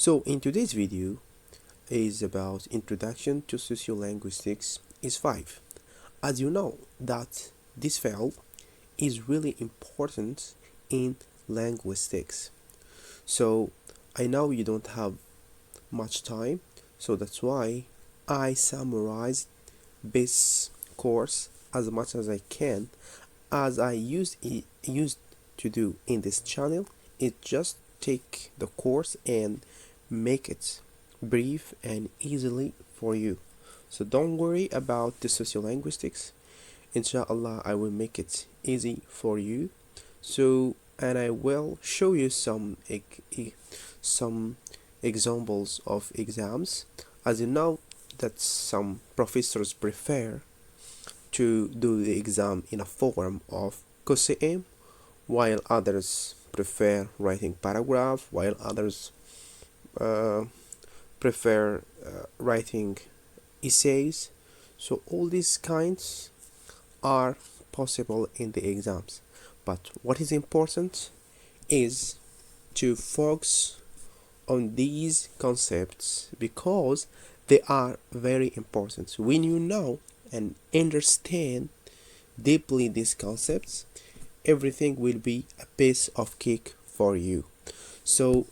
So in today's video is about Introduction to Sociolinguistics S5. As you know that this field is really important in linguistics. So I know you don't have much time, so that's why I summarized this course as much as I can, as I used to do in this channel. It just take the course and make it brief and easily for you. So don't worry about the sociolinguistics. Inshallah, I will make it easy for you. So, and I will show you some examples of exams. As you know that some professors prefer to do the exam in a form of QCM, while others prefer writing paragraph, while others prefer writing essays. So all these kinds are possible in the exams, but what is important is to focus on these concepts because they are very important. When you know and understand deeply these concepts, everything will be a piece of cake for you. So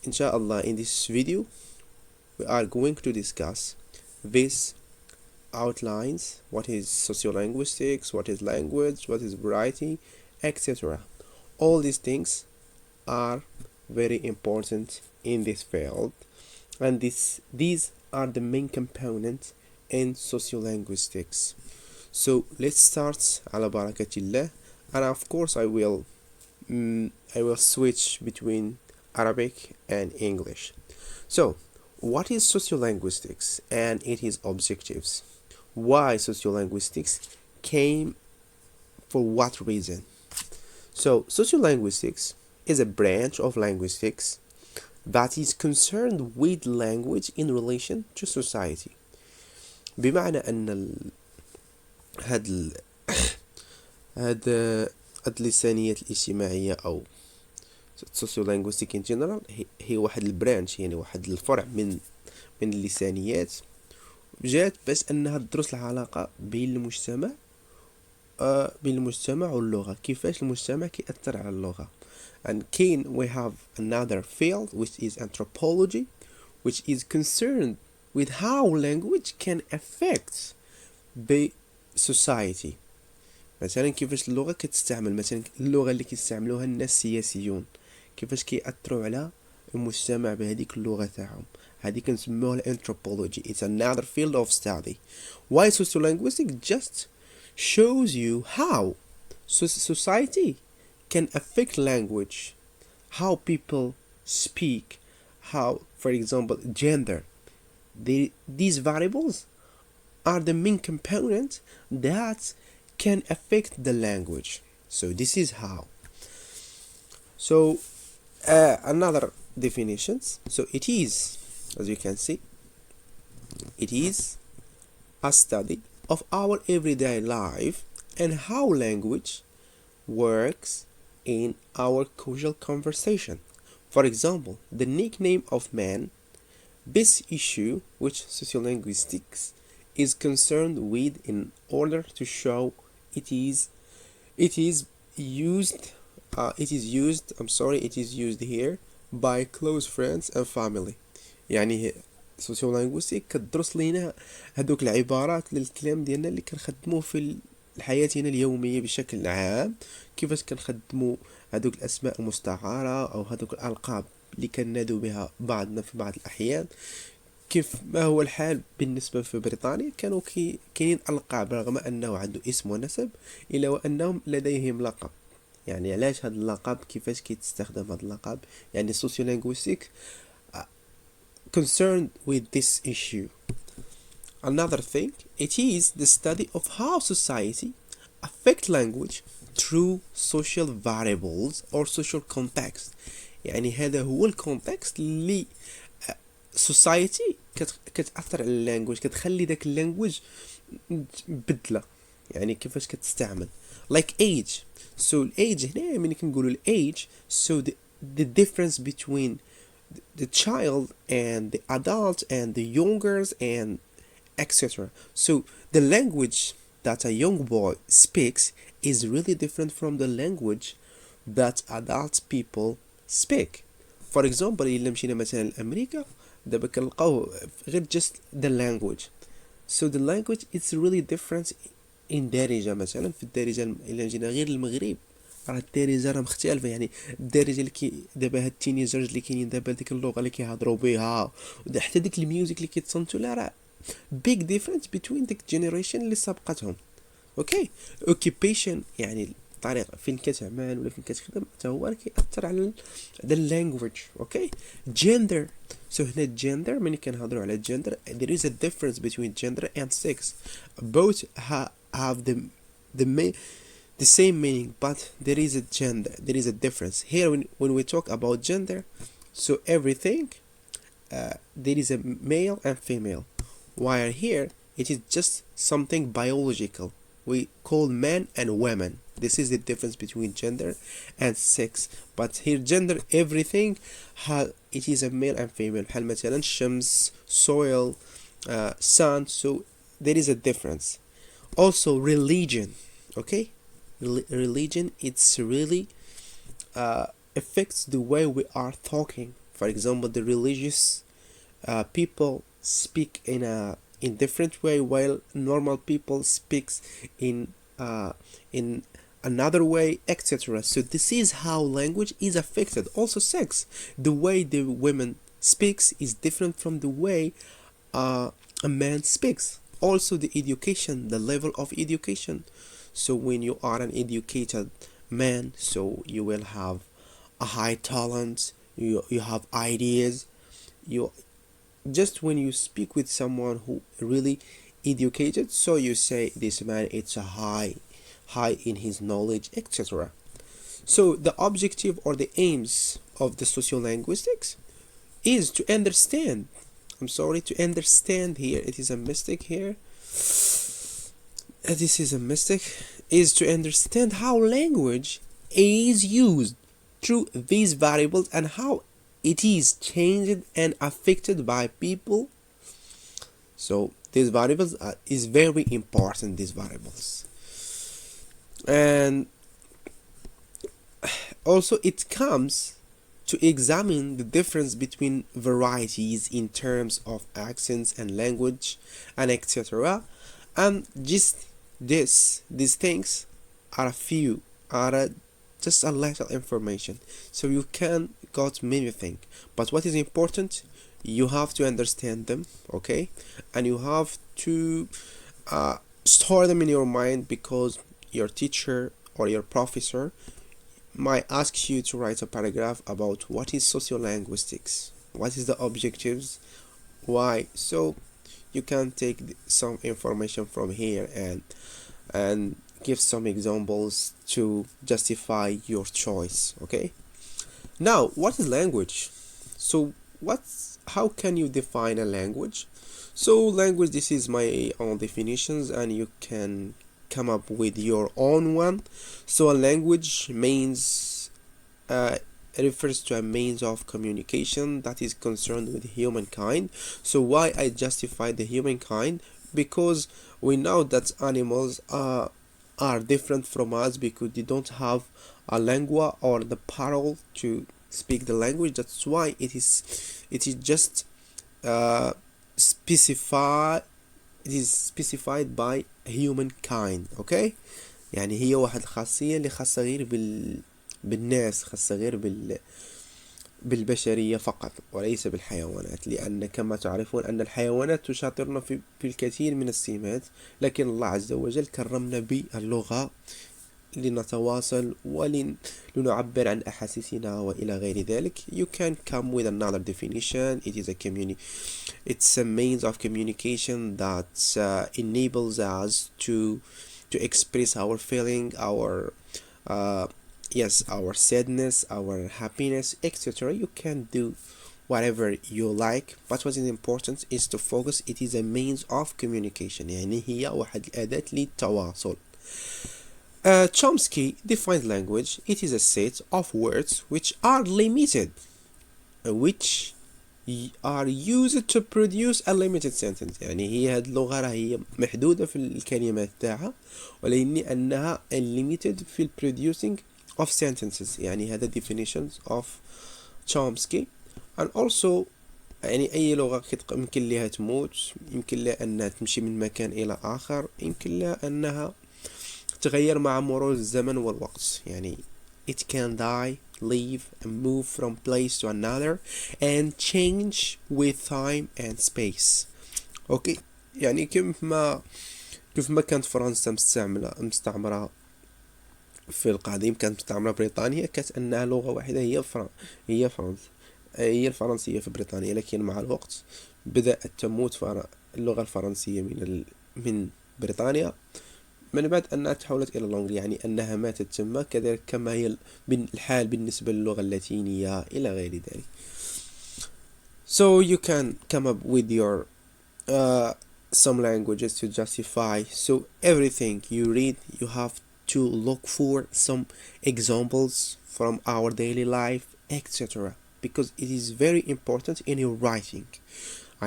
inshallah, in this video we are going to discuss these outlines: what is sociolinguistics, what is language, what is variety, etc. All these things are very important in this field, and these are the main components in sociolinguistics. So let's start ala barakatillah, and of course I will switch between Arabic and English. So what is sociolinguistics and its objectives? Why sociolinguistics came, for what reason? So sociolinguistics is a branch of linguistics that is concerned with language in relation to society. بمعنى أن هاد اللسانيات الاجتماعية أو sociolinguistic in general هي واحد البرانش، يعني واحد الفرع من اللسانيات، جات باش انها تدرس العلاقة بين المجتمع واللغة، كيفاش المجتمع كيأثر على اللغة. And we have another field which is anthropology, which is concerned with how language can affect the society. مثلا كيفاش اللغة كتستعمل، مثلا اللغة اللي كيستعملوها الناس السياسيون كيفاش كيأثروا على المجتمع بهذيك اللغة تاعهم. هذه كنسموها anthropology. It's another field of study. Why sociolinguistics just shows you how society can affect language, how people speak, how, for example, gender. These variables are the main components that can affect the language. So this is how. So another definitions. So it is, as you can see, it is a study of our everyday life and how language works in our casual conversation. For example, the nickname of man, this issue which sociolinguistics is concerned with in order to show it is used here by close friends and family. يعني sociolinguistics كتدرس لينا هذوك العبارات للكلام ديالنا اللي كنخدموه في حياتنا اليومية بشكل عام، كيفاش كنخدموا هذوك الأسماء المستعارة أو هذوك الألقاب اللي كننادوا بها بعضنا في بعض الأحيان. كيف ما هو الحال بالنسبة في بريطانيا، كانوا كاينين ألقاب رغم أنه عنده اسم ونسب إلا وأنهم لديهم لقب. يعني علاش هذا اللقب، كيفاش كيتستخدم هذا اللقب، يعني sociolinguistics concerned with this issue. Another thing, it is the study of how society affect language through social variables or social context. يعني هذا هو الكونتكست اللي society كتأثر على اللانجوج، كتخلي داك اللانجوج بدلة، يعني كيفاش كتستعمل. like age. So age هنا ملي كنقولوا age, so the difference between the child and the adult and the youngers and etc. So the language that a young boy speaks is really different from the language that adult people speak. For example, إلا مشينا مثلا لأمريكا دابا كنلقاو غير just the language. So the language is really different in الدارجة. مثلا في الدارجة إلا جينا غير المغرب راه الدارجة راه مختلفة. يعني الدارجة اللي دابا هاد التينيجرز اللي كاينين دابا ديك اللغة اللي كيهضروا بها حتى ديك الميوزك اللي كيتصنتوا لا راه big difference between ديك generation اللي سبقتهم. اوكي. occupation يعني الطريقة فين كتعمل ولا فين كتخدم حتى هو كيأثر على the language. اوكي. gender. So هنا gender ملي كنهضروا على gender there is a difference between gender and sex. Both have the same meaning, but there is a gender, there is a difference. Here when we talk about gender, so everything there is a male and female, while here it is just something biological. We call men and women. This is the difference between gender and sex. But here gender everything it is a male and female. بحال مثلا الشمس, soil, sun. So there is a difference. Also religion. Okay. Religion it's really affects the way we are talking. For example, the religious people speak in different way, while normal people speaks in another way, etc. So this is how language is affected. Also sex, the way the women speaks is different from the way a man speaks. Also the education, the level of education. So when you are an educated man, so you will have a high talent, you have ideas. You just when you speak with someone who really educated, so you say this man it's a high in his knowledge, etc. So the objective or the aims of the sociolinguistics is to understand. I'm sorry, to understand. Here it is a mistake here. This is a mistake. Is to understand how language is used through these variables and how it is changed and affected by people. So these variables is very important, these variables. And also it comes to examine the difference between varieties in terms of accents and language and etc. And just these things are just a little information, so you can got many things, but what is important, you have to understand them. Okay. And you have to store them in your mind, because your teacher or your professor might ask you to write a paragraph about what is sociolinguistics, what is the objectives, why. So you can take some information from here and give some examples to justify your choice. Okay. Now, what is language? So how can you define a language? So language, this is my own definitions, and you can come up with your own one. So a language means refers to a means of communication that is concerned with humankind. So why I justify the humankind? Because we know that animals are different from us, because they don't have a lingua or the parole to speak the language. That's why it is just specified by humankind. Okay. يعني هي واحد الخاصية اللي خاصة غير بالناس، خاصة غير بالبشرية فقط وليس بالحيوانات، لأن كما تعرفون أن الحيوانات تشاطرنا في الكثير من السمات، لكن الله عز وجل كرمنا باللغة لنتواصل ولنعبر عن أحاسيسنا وإلى غير ذلك. You can come with another definition. It's a means of communication that enables us to express our feeling, our sadness, our happiness, etc. You can do whatever you like, but what is important is to focus. It is a means of communication. يعني هي واحد الأداة للتواصل. Chomsky defines language. It is a set of words which are limited which are used to produce a limited sentence. يعني هي هاد اللغة راه هي محدودة في الكلمات تاعها، ولكن أنها unlimited في ال producing of sentences. يعني هذا definitions of Chomsky. and also يعني أي لغة يمكن لها تموت، يمكن لها أنها تمشي من مكان إلى آخر، يمكن لها أنها تغير مع مرور الزمن والوقت. يعني it can die, leave and move from place to another and change with time and space. اوكي، يعني كيف ما كانت فرنسا مستعمرة في القديم، كانت مستعمرة بريطانيا، كانت أنها لغة واحدة هي فرنسا، هي الفرنسية في بريطانيا. لكن مع الوقت بدأت تموت اللغة الفرنسية من بريطانيا، من بعد أنها تحولت إلى اللغة، يعني أنها ماتت تما، كذلك كما هي الحال بالنسبة للغة اللاتينية إلى غير ذلك. So you can come up with your some languages to justify. So everything you read, you have to look for some examples from our daily life, etc. Because it is very important in your writing.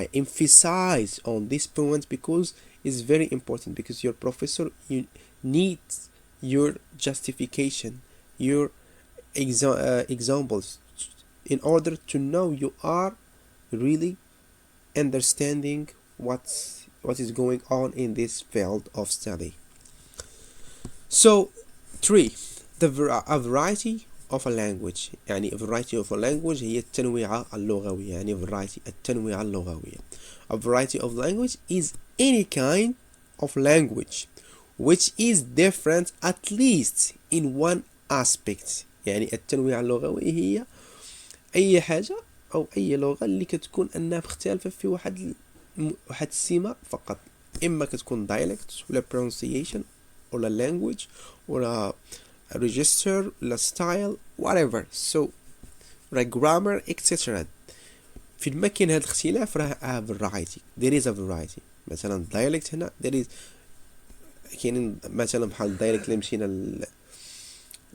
I emphasize on this point because it's very important, because your professor needs your justification, your examples, in order to know you are really understanding what is going on in this field of study. So 3, a variety of a language. يعني a variety of a language هي التنويعة اللغوية، يعني variety التنويعة اللغوية. A variety of language is any kind of language which is different at least in one aspect. يعني التنويعة اللغوية هي أي حاجة أو أي لغة اللي كتكون أنها مختلفة في واحد السمة فقط، إما كتكون dialect ولا pronunciation ولا language ولا register ولا style whatever. So like grammar etc. في ما كاين هذا الاختلاف راه variety. There is a variety. مثلا dialect هنا there is كاينين مثلا بحال dialect اللي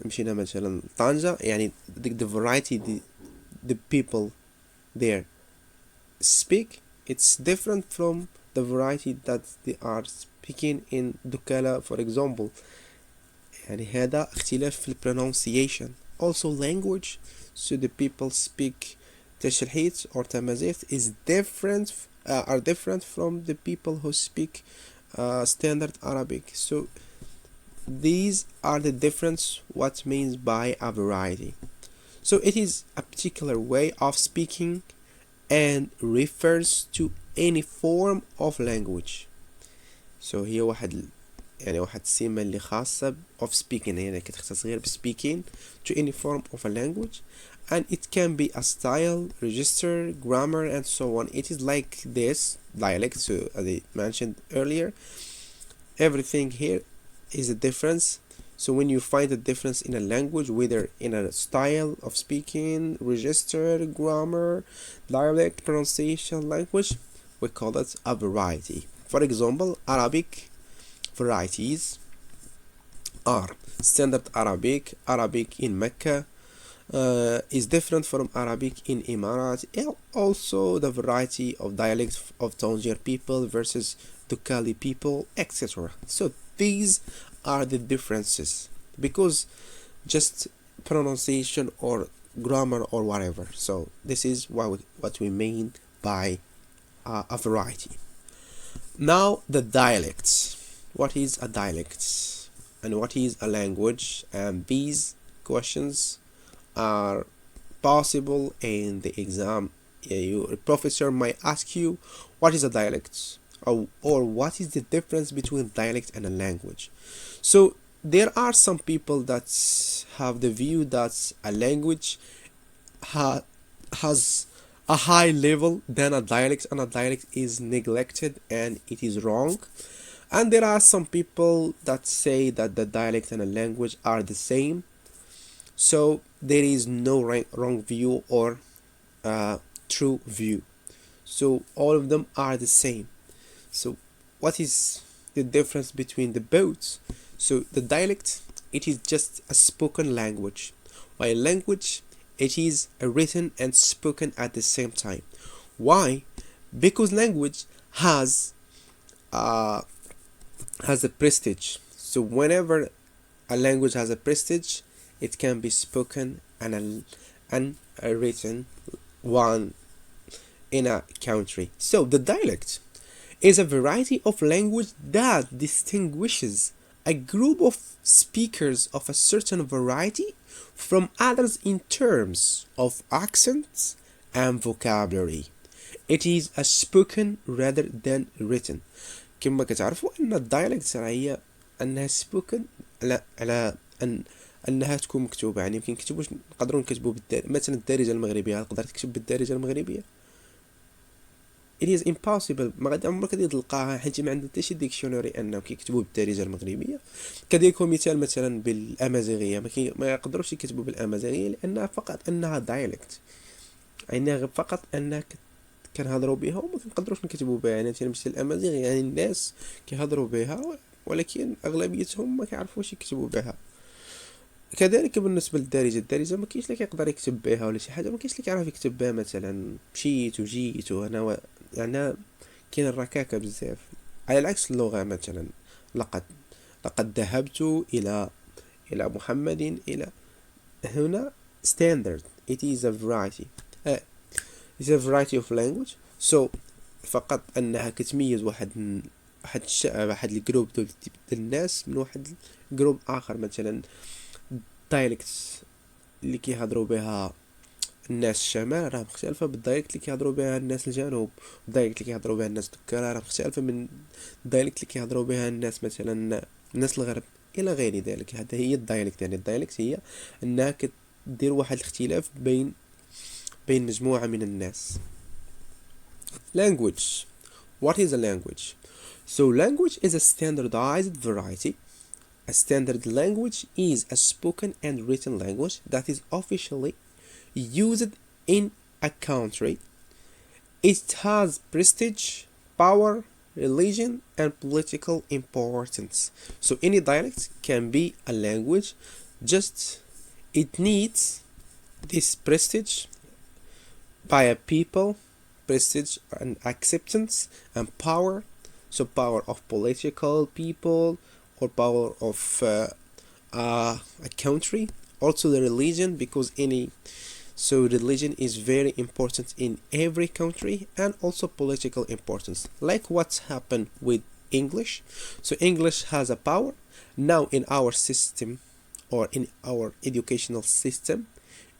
مشينا مثلا طنجة، يعني the variety the people there speak, it's different from the variety that they are speaking in Dukkala for example. يعني هذا اختلاف في pronunciation. Also language, so the people speak تشرحيت or تمازيغ is different are different from the people who speak standard Arabic. So these are the difference what means by a variety. So it is a particular way of speaking and refers to any form of language. So هي واحد السمة اللي خاصة of speaking، يعني كتختص غير speaking to any form of a language, and it can be a style, register, grammar and so on. It is like this dialect. So as I mentioned earlier, everything here is a difference. So when you find a difference in a language, whether in a style of speaking, register, grammar, dialect, pronunciation, language, we call it a variety. For example, Arabic varieties are standard Arabic. Arabic in Mecca is different from Arabic in Emirates. Also the variety of dialects of Tangier people versus Dukkali people, etc. So these are the differences, because just pronunciation or grammar or whatever. So this is what we mean by a variety. Now the dialects. What is a dialect and what is a language? And these questions are possible in the exam. Your professor might ask you, what is a dialect? Or what is the difference between dialect and a language? So there are some people that have the view that a language has a high level than a dialect, and a dialect is neglected and it is wrong. And there are some people that say that the dialect and a language are the same. So there is no wrong view or true view. So all of them are the same. So what is the difference between the both? So the dialect, it is just a spoken language, while language, it is written and spoken at the same time. Why? Because language uh, has a prestige. So whenever a language has a prestige, it can be spoken and a written one in a country. So the dialect is a variety of language that distinguishes a group of speakers of a certain variety from others in terms of accents and vocabulary. It is a spoken rather than written. كما كتعرفوا ان الدايلكت هي انها spoken على انها تكون مكتوبه. يعني يمكن نقدروا نكتبوا مثلا الدارجه المغربيه، تقدر تكتب بالدارجه المغربيه. it is impossible، ما غادي عمرك غادي تلقاها حيت ما عندنا حتى شي ديكشنري انهم كيكتبوا بالدارجه المغربيه. كديكو مثال مثلا بالامازيغيه، ما يقدروش يكتبوا بالامازيغيه لانها فقط انها دايلكت، يعني فقط انها كنهضروا بها وما كنقدروش نكتبوا بها. يعني مثلا الامازيغ يعني الناس كيهضروا بها ولكن اغلبيتهم ما كيعرفوش يكتبوا بها. كذلك بالنسبه للدارجه، الدارجه ما كاينش اللي كيقدر يكتب بها ولا شي حاجه، ما كاينش اللي كيعرف يكتب بها مثلا مشيت وجيت وانا يعني كاين الركاكه بزاف. على العكس اللغه مثلا لقد ذهبت الى محمد الى هنا standard. it is a variety it's a variety of language. so فقط انها كتميز واحد الجروب ديال الناس من واحد جروب اخر. مثلا dialects اللي كيهضروا بها الناس الشمال راه مختلفه بالدايلكت اللي كيهضروا بها الناس الجنوب، الدايلكت اللي كيهضروا بها الناس الدكاره راه مختلفه من الدايلكت اللي كيهضروا بها الناس مثلا الناس الغرب الى غير ذلك. هذا هي الدايلكت. يعني الدايلكت هي انها كدير واحد الاختلاف بين مجموعه من الناس. language. what is a language? So language is a standardized variety. A standard language is a spoken and written language that is officially used in a country. It has prestige, power, religion, and political importance. So any dialect can be a language, just it needs this prestige by a people, prestige and acceptance and power. So power of political people or power of a country. Also the religion, because religion is very important in every country, and also political importance, like what's happened with English. So English has a power now in our system or in our educational system.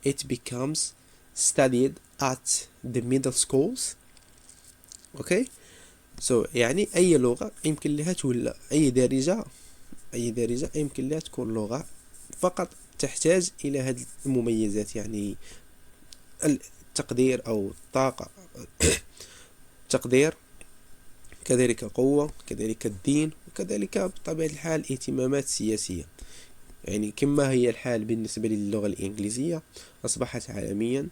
It becomes studied at the middle schools. okay so يعني اي لغة يمكن لها تولى اي دارجة يمكن لها تكون لغة، فقط تحتاج الى هذه المميزات. يعني التقدير او الطاقة تقدير، كذلك قوة، كذلك الدين، وكذلك بطبيعة الحال اهتمامات سياسية. يعني كما هي الحال بالنسبة للغة الإنجليزية، أصبحت عالميا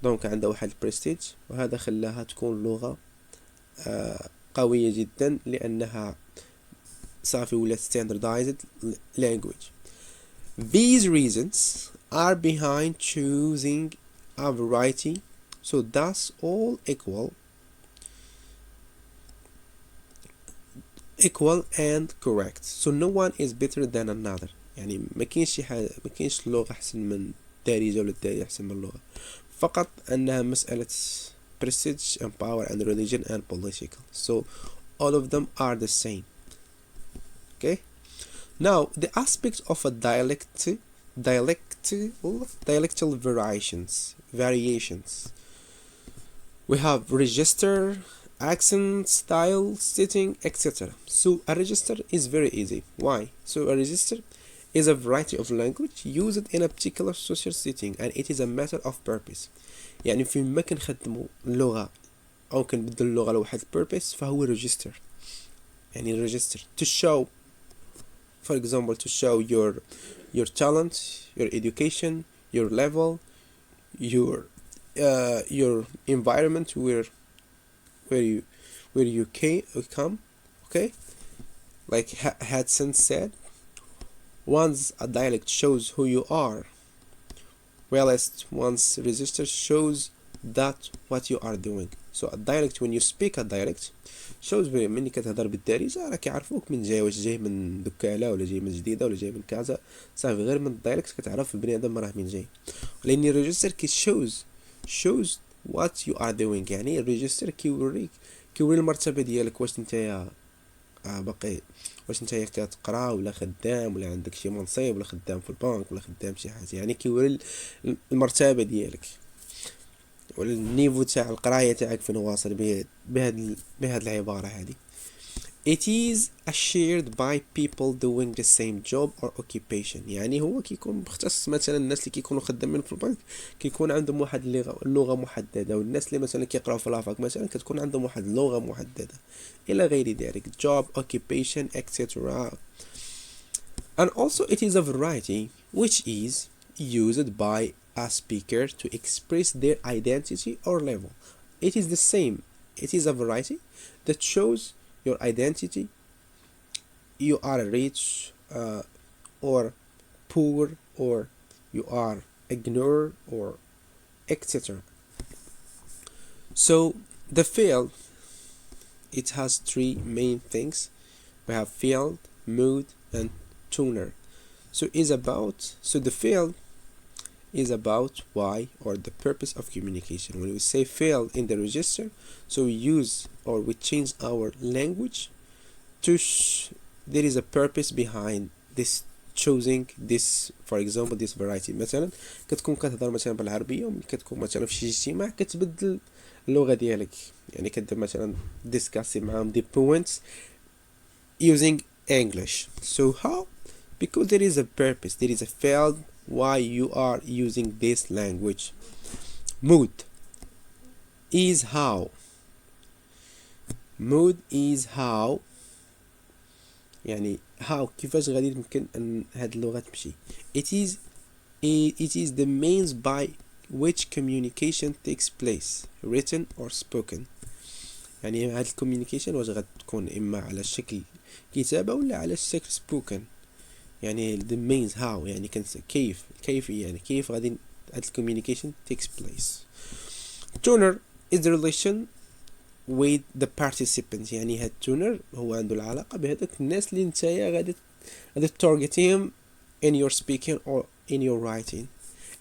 دونك عندها واحد البرستيج، وهذا خلاها تكون لغة قوية جدا لأنها صافي ولات standardized language. These reasons are behind choosing a variety, so thus all equal and correct. So no one is better than another. يعني ما كاينش لغة أحسن من الدارجة ولا الدارجة أحسن من اللغة، فقط أنها مسألة prestige and power and religion and political. So all of them are the same. Okay. Now the aspects of a dialectal variations. We have register, accent, style, setting, etc. So a register is very easy. Why? So a register is a variety of language used in a particular social setting, and it is a matter of purpose. يعني في ما كنخدموا اللغة أو كنبدل اللغة لواحد purpose فهو register. يعني register to show, for example, to show your talent, your education, your level, your environment where you come. Okay, like Hudson said, once a dialect shows who you are, whilst once register shows that what you are doing. So a dialect, when you speak a dialect, shows مني كتهضر بالدارجة راك يعرفوك من جاي، واش جاي من دكالة ولا جاي من جديدة ولا جاي من كازا، صافي غير من الدايلكت كتعرف البني ادم راه من جاي. لان الريجستر كي shows what you are doing، يعني الريجستر كيوري المرتبة ديالك، واش نتايا باقي، واش نتايا كتقرا ولا خدام ولا عندك شي منصب ولا خدام في البنك ولا خدام شي حاجه، يعني كيوري المرتبه ديالك ولا النيفو تاع القرايه تاعك فين واصل بهاد العباره هذه. It is shared by people doing the same job or occupation، يعني هو كيكون مختص. مثلا الناس اللي كيكونوا خدامين في البنك كيكون عندهم واحد اللغه محدده، والناس اللي مثلا كيقراو في لافاك مثلا كتكون عندهم واحد اللغه محدده الى غير ذلك. job, occupation, etc. And also it is a variety which is used by a speaker to express their identity or level. It is the same. It is a variety that shows your identity. You are rich or poor, or you are ignored, or etc. So the field, it has three main things. We have field, mood, and tuner. So the field is about why or the purpose of communication. When we say field in the register, so we use or we change our language to there is a purpose behind this choosing this, for example this variety. مثلا كتكون كتهضر مثلا بالعربيه وملي كتكون مثلا في شي اجتماع كتبدل اللغه ديالك، يعني كدير مثلا discuss معاهم the points using English. So how? Because there is a purpose, there is a field why you are using this language. Mood is how. Mood is how، يعني how كيفاش غادي يمكن ان هاد اللغة تمشي. It is the means by which communication takes place, written or spoken. يعني هاد الكوميونيكيشن واش غتكون اما على شكل كتابة ولا على شكل spoken، يعني the means how، يعني كيف يعني كيف غادي هاد الكوميونيكيشن takes place. Tuner is the relation with the participants، يعني هاد tuner هو عنده العلاقة بهذوك الناس اللي نتايا غادي targetهم in your speaking or in your writing.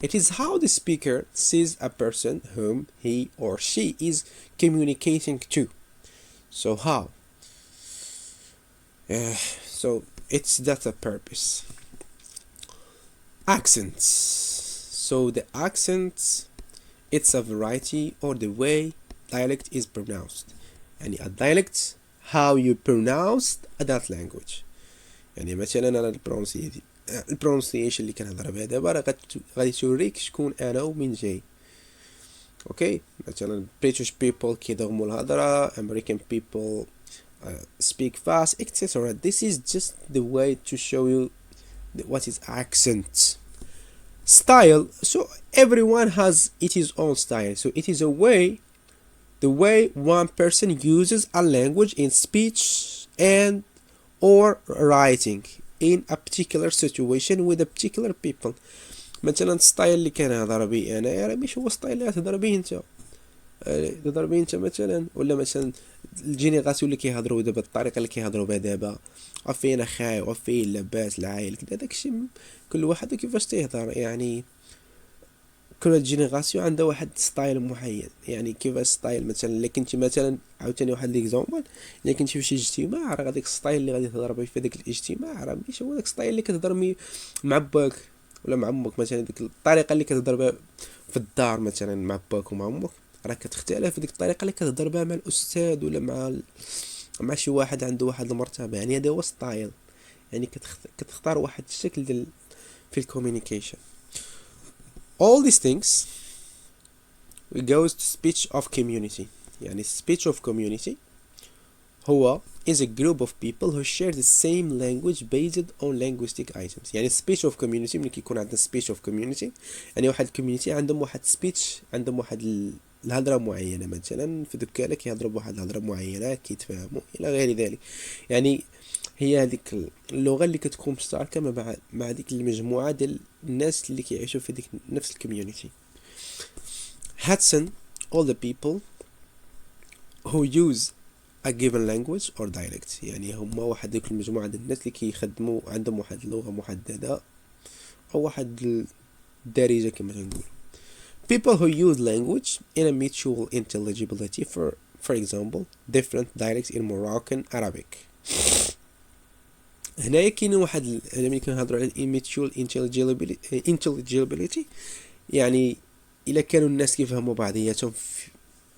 It is how the speaker sees a person whom he or she is communicating to. So how? So it's that a purpose. Accents. So the accents, it's a variety or the way dialect is pronounced. يعني a dialect how you pronounce that language. يعني مثلا انا البرونسيشن اللي كنهضر بها دابا راه غادي توريك شكون انا ومن جاي. اوكي مثلا British people كيدغموا الهضره، American people speak fast, etc. This is just the way to show you what is accent. Style, so everyone has its own style. So it is the way one person uses a language in speech and or writing in a particular situation with a particular people. مثلا الستايل اللي كنهضر به انا راه ماشي هو الستايل اللي غتهضر به انت، تهضر به انت مثلا، ولا مثلا الجينيراسيون اللي كيهضروا دابا الطريقه اللي كيهضروا بها دابا فين خاي وفين لاباس العائل كذا، داكشي كل واحد كيفاش تيهضر. يعني كل جينيراسيون عندها واحد ستايل معين، يعني كيفاش ستايل مثلا اللي كنتي مثلا عاوتاني واحد ليكزامبل، اللي كنتي في شي اجتماع راه داك ستايل اللي غادي تهضر به في داك الاجتماع راه ماشي هو داك ستايل اللي كتهضر مع باك ولا مع امك. مثلا ديك الطريقه اللي كتهضر بها في الدار مثلا مع باك ومع امك راه كتختلف ديك الطريقه اللي كتهضر بها مع الاستاذ ولا مع شي واحد عنده واحد المرتبه. يعني هذا هو ستايل، يعني كتختار واحد الشكل في الكوميونيكيشن. All these things goes to speech of community. يعني speech of community هو is a group of people who share the same language based on linguistic items. يعني speech of community ملي كيكون عندنا speech of community يعني واحد community عندهم واحد speech، عندهم واحد الهضره معينه، مثلا في دكاله كيهضروا بواحد الهضره معينه كيتفاهموا الى غير ذلك. يعني هي هذيك اللغة اللي كتكون مشتركة مع ديك المجموعة ديال الناس اللي كيعيشوا في ديك نفس الكوميونيتي. Hudson all the people who use a given language or dialect، يعني هما واحد ديك المجموعة ديال الناس اللي كيخدموا عندهم واحد اللغة محددة أو واحد الدارجة كما تنقول. People who use language in a mutual intelligibility, for example different dialects in Moroccan Arabic. هنايا كاين واحد ملي كنهضروا على mutual intelligibility يعني إلا كانوا الناس كيفهموا بعضياتهم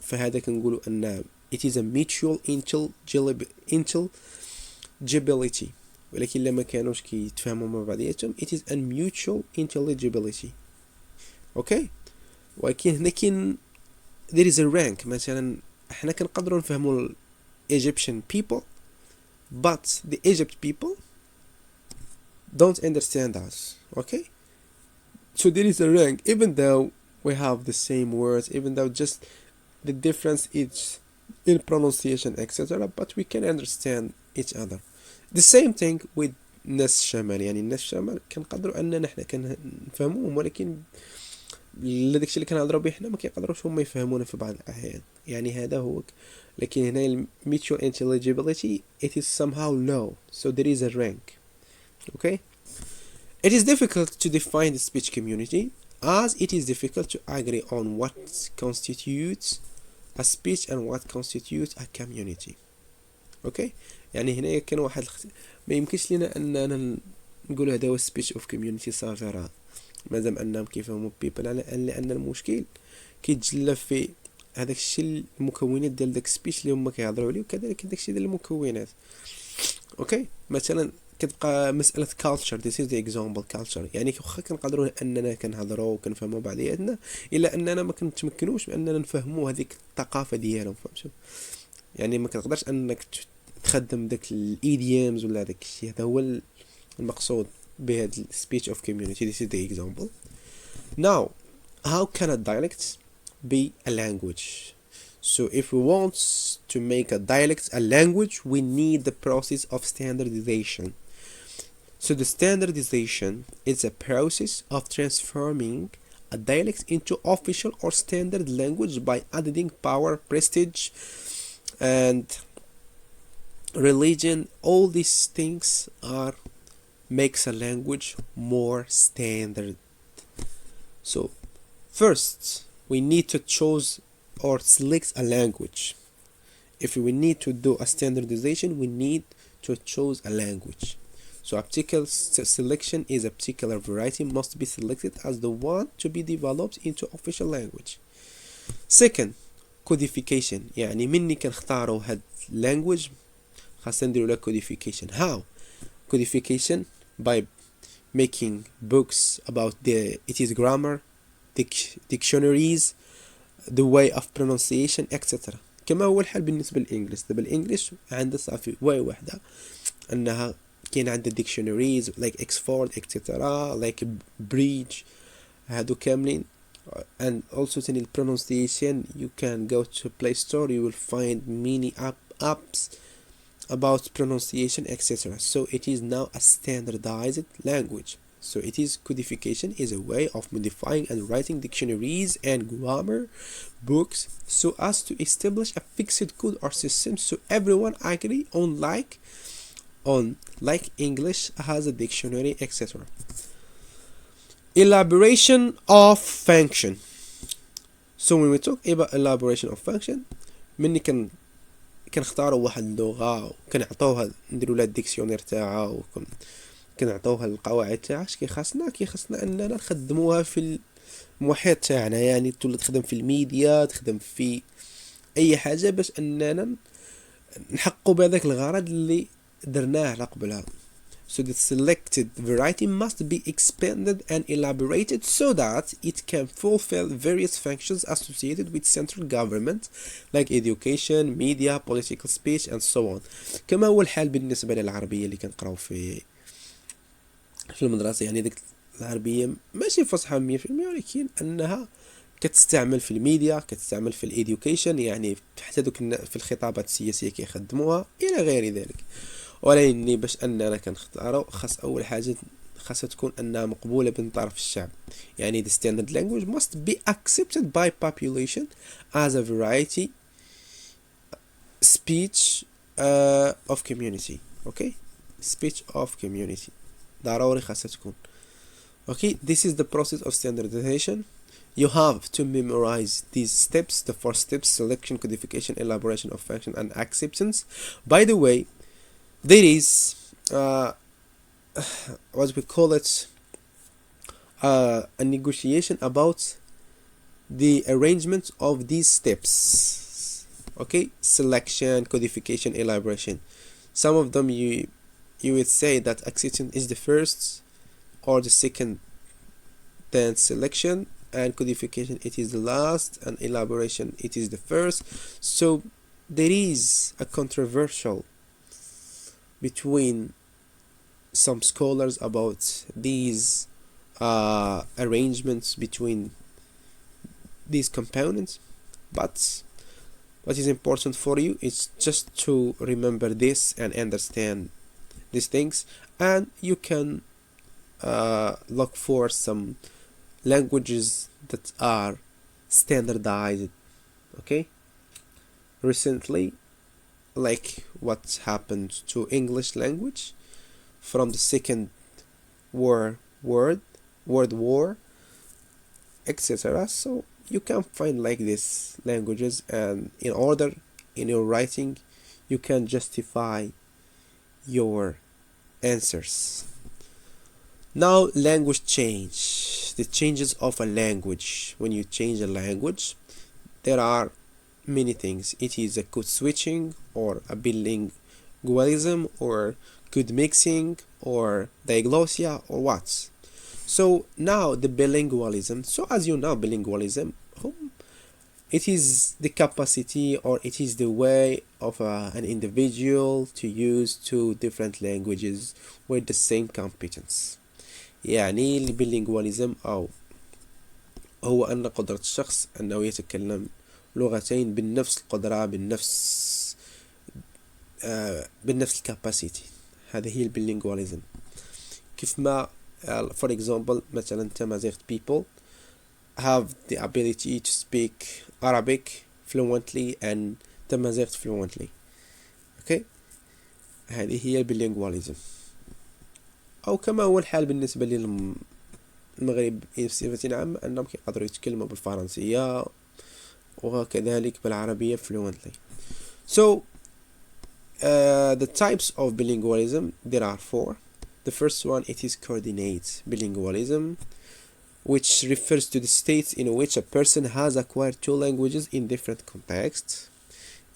فهذا كنقولوا أن it is a mutual intelligibility، ولكن لما كانوش كيتفاهموا مع بعضياتهم it is a mutual intelligibility. اوكي، ولكن هنا كاين there is a rank. مثلا احنا كنقدروا نفهموا ال Egyptian people but the Egypt people don't understand us. Okay, so there is a rank even though we have the same words, even though just the difference is in pronunciation etc., but we can understand each other. The same thing with الناس الشمال، يعني الناس الشمال كنقدروا اننا حنا كنفهموهم ولكن داكشي اللي كنهضروا به حنا ما كيقدروش هما يفهمونا في بعض الاحيان، يعني هذا هو. لكن هنا mutual intelligibility it is somehow low, so there is a rank. Okay, it is difficult to define the speech community as it is difficult to agree on what constitutes a speech and what constitutes a community. Okay, يعني هنا كان واحد ما يمكنش لنا اننا نقول هذا هو speech of community صافي، راه مادام انهم كيفهموا people، لان المشكل كيتجلى في هذاك الشيء المكونات ديال داك السبيتش اللي هما كيهضروا عليه، وكذلك داك الشيء ديال المكونات. اوكي، مثلا كتبقى مساله culture. this is the example culture، يعني واخا كنقدروا اننا كنهضروا وكنفهموا بعضياتنا الا اننا ما كنتمكنوش باننا نفهموا هذيك الثقافه ديالهم، فهمتوا؟ يعني ما كتقدرش انك تخدم داك الايديومز ولا داك الشيء، هذا هو المقصود بهذا speech of community. This is the example. Now, how can a dialect be a language? So if we want to make a dialect a language, we need the process of standardization. So the standardization is a process of transforming a dialect into official or standard language by adding power, prestige, and religion. All these things makes a language more standard. So first we need to choose or select a language. If we need to do a standardization, we need to choose a language. So a particular selection is a particular variety must be selected as the one to be developed into official language. Second, codification، يعني مني كنختاروا هاد language خاصنا نديروا لها codification. How? Codification by making books about its grammar, dictionaries, the way of pronunciation etc. كما هو الحال بالنسبة للإنجليش. دابا الإنجليش عندها صافي واي واحدة أنها كاين عندها dictionaries like Oxford etc., like Bridge، هادو كاملين. and also تاني pronunciation you can go to Play Store, you will find many apps about pronunciation etc. So it is now a standardized language. So it is codification is a way of modifying and writing dictionaries and grammar books so as to establish a fixed code or system so everyone agree on like English has a dictionary etc. Elaboration of function. So when we talk about elaboration of function، مني كنختاروا واحد اللغه وكنعطيوها نديروا لها الديكسيونير تاعها وكنعطيوها القواعد تاعها. اش كيخاصنا اننا نخدموها في المحيط تاعنا، يعني تولي تخدم في الميديا، تخدم في اي حاجه باش اننا نحققوا بهذاك الغرض اللي درناه على قبلها. So the selected variety must be expanded and elaborated so that it can fulfill various functions associated with central government like education, media, political speech and so on. كما هو الحال بالنسبة للعربية اللي كنقراو في المدرسة. يعني ديك العربية ماشي فصحى 100% ولكن أنها كتستعمل في الميديا، كتستعمل في الإديوكيشن، يعني حتى دوك في الخطابات السياسية كيخدموها إلى غير ذلك. ولكن باش اننا كنختارو خاص اول حاجه خاصها تكون انها مقبوله بين طرف الشعب. يعني the standard language must be accepted by population as a variety speech of community. okay speech of community ضروري خاصها تكون. okay this is the process of standardization. You have to memorize these steps. The four steps: selection, codification, elaboration of function, and acceptance. By the way, there is what we call it a negotiation about the arrangement of these steps. okay selection, codification, elaboration. Some of them you would say that acceptance is the first or the second, then selection and codification it is the last, and elaboration it is the first. So there is a controversial between some scholars about these arrangements between these components, but what is important for you is just to remember this and understand these things, and you can look for some languages that are standardized. okay recently, like what happened to English language from the second world war, etc. So you can find like these languages, and in order in your writing you can justify your answers. Now, language change. The changes of a language. When you change a language, there are many things. It is a code switching, or a bilingualism, or code mixing, or diglossia, or what. So now the bilingualism. So as you know, bilingualism, it is the capacity, or it is the way of an individual to use two different languages with the same competence. يعني البيلينغواليزم أو هو أن قدرة الشخص أنه يتكلم لغتين بنفس القدرة، بالنفس الكاباسيتي. هذه هي البيلينغواليزم. كيف ما for example مثلا Tamazight people have the ability to speak Arabic fluently and Tamazight fluently. okay هذه هي البيلينغواليزم. أو كما هو الحال بالنسبة للمغرب بصفة عامة، أنهم يقدروا يتكلموا بالفرنسية وكذلك بالعربية fluently. So the types of bilingualism, there are four. The first one, it is coordinate bilingualism, which refers to the states in which a person has acquired two languages in different contexts.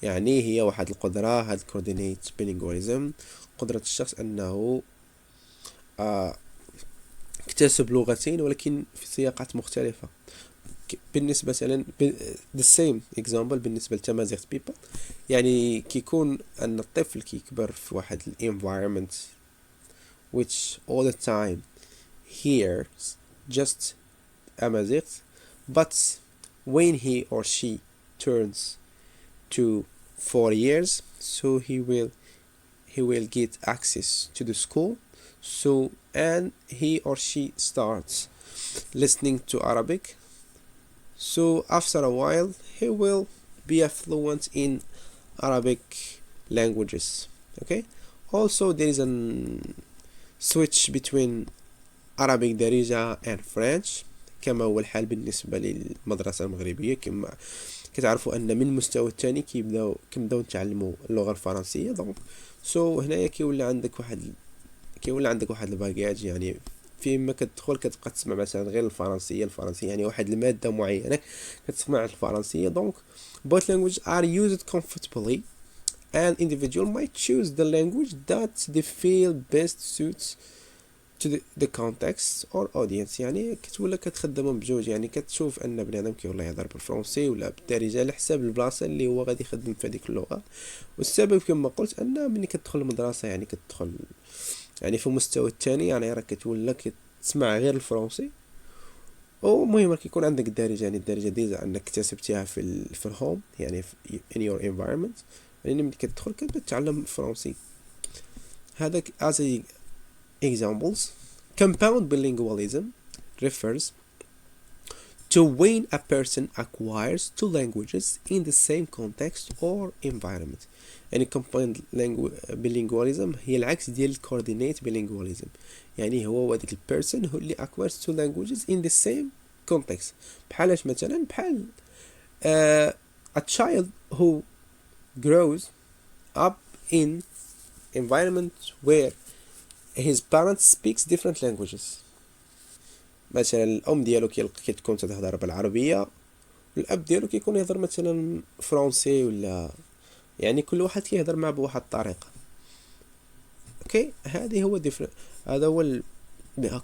يعني هي واحد القدرة، هاد coordinate bilingualism، قدرة الشخص أنه اكتسب لغتين ولكن في سياقات مختلفة. بالنسبة مثلا the same example بالنسبة لتمازيغت people، يعني كيكون أن الطفل كيكبر في واحد environment which all the time hears just Amazigh, but when he or she turns to 4 years, so he will get access to the school. So and he or she starts listening to Arabic. So after a while he will be fluent in Arabic languages. Okay. Also there is a switch between Arabic درجة and French، كما هو الحال بالنسبة للمدرسة المغربية. كما كتعرفوا أن من المستوى الثاني كيبداو نتعلموا اللغة الفرنسية. دونك هنايا كيولي عندك واحد الباجاج، يعني فيما كتدخل كتبقى تسمع مثلا غير الفرنسية يعني واحد المادة معينة كتسمع الفرنسية. دونك both languages are used comfortably, and individual might choose the language that they feel best suits to the context or audience. يعني كتولى كتخدمهم بجوج، يعني كتشوف ان بنادم كيولي يهضر بالفرنسي ولا بالدارجه على حساب البلاصه اللي هو غادي يخدم في هذيك اللغه. والسبب كما قلت ان ملي كتدخل المدرسه يعني كتدخل يعني في المستوى الثاني، يعني راك كتولى كتسمع غير الفرنسي. ومهم كيكون عندك الدارجه، يعني الدارجه ديزا انك اكتسبتيها في الهوم، يعني in your environment. يعني ملي كتدخل كتبدا تتعلم الفرنسي. هذا as examples. Compound bilingualism refers to when a person acquires two languages in the same context or environment. يعني compound bilingualism هي العكس ديال coordinate bilingualism. يعني هو هذاك البيرسون هو اللي acquires two languages in the same context. بحالاش مثلا بحال a child who grows up in environment where his parents speaks different languages. مثلا الام ديالو كتكون تهضر بالعربيه، والاب ديالو كيكون يهضر مثلا فرونسي، ولا يعني كل واحد كيهضر مع بواحد الطريقه. اوكي، هذا هو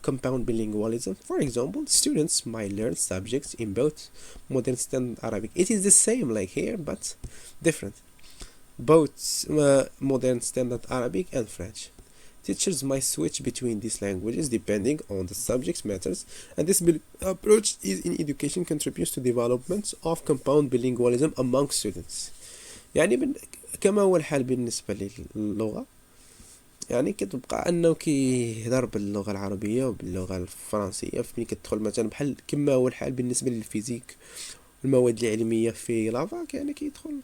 compound bilingualism. For example, students might learn subjects in both modern standard Arabic. It is the same like here but different. Both modern standard Arabic and French. Teachers might switch between these languages depending on the subject matters, and this approach is in education contributes to development of compound bilingualism among students. يعني كما هو الحال بالنسبة للغة، يعني كتبقى انه كيهضر باللغة العربية وباللغة الفرنسية فين كتدخل مثلا، بحال كما هو الحال بالنسبة للفيزيك والمواد العلمية في لافاك، يعني كيدخل